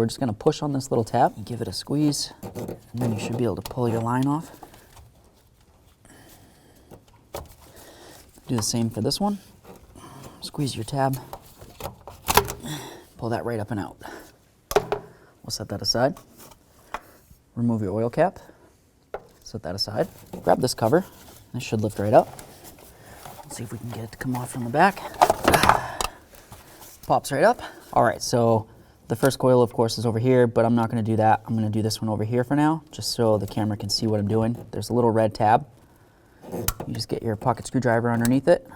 we're just gonna push on this little tab and give it a squeeze, and then you should be able to pull your line off. Do the same for this one. Squeeze your tab, pull that right up and out. We'll set that aside. Remove your oil cap, set that aside. Grab this cover, this should lift right up. Let's see if we can get it to come off from the back. Pops right up. All right, so the first coil, of course, is over here, but I'm not gonna do that. I'm gonna do this one over here for now, just so the camera can see what I'm doing. There's a little red tab. You just get your pocket screwdriver underneath it.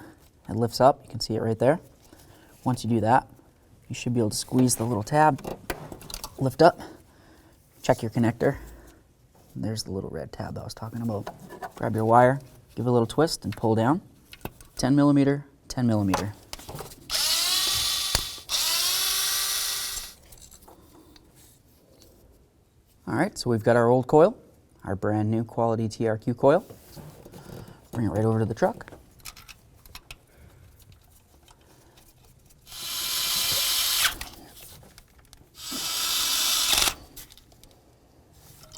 It lifts up, you can see it right there. Once you do that, you should be able to squeeze the little tab, lift up, check your connector. And there's the little red tab that I was talking about. Grab your wire, give it a little twist and pull down. 10 millimeter, 10 millimeter. All right, so we've got our old coil, our brand new quality TRQ coil. Bring it right over to the truck.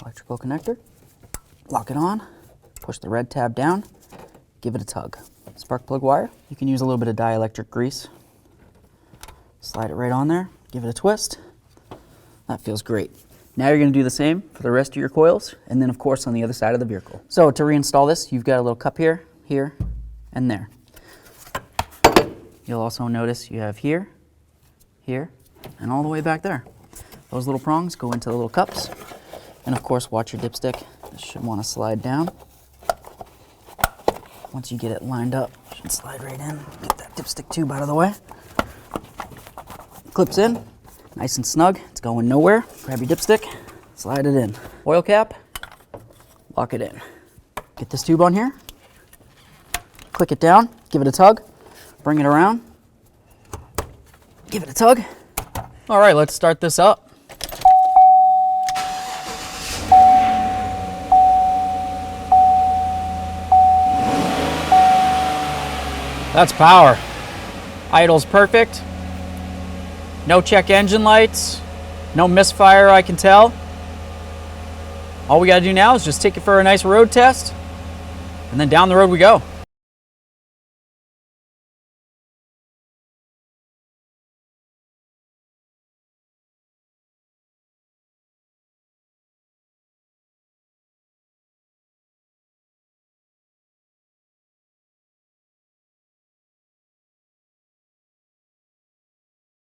Electrical connector, lock it on, push the red tab down, give it a tug. Spark plug wire, you can use a little bit of dielectric grease. Slide it right on there, give it a twist. That feels great. Now you're gonna do the same for the rest of your coils, and then of course on the other side of the vehicle. So to reinstall this, you've got a little cup here, here, and there. You'll also notice you have here, here, and all the way back there. Those little prongs go into the little cups. And of course, watch your dipstick. This should want to slide down. Once you get it lined up, it should slide right in. Get that dipstick tube out of the way. Clips in, nice and snug. It's going nowhere. Grab your dipstick, slide it in. Oil cap, lock it in. Get this tube on here. Click it down, give it a tug, bring it around, give it a tug. All right, let's start this up. That's power. Idle's perfect. No check engine lights. No misfire, I can tell. All we gotta do now is just take it for a nice road test, and then down the road we go.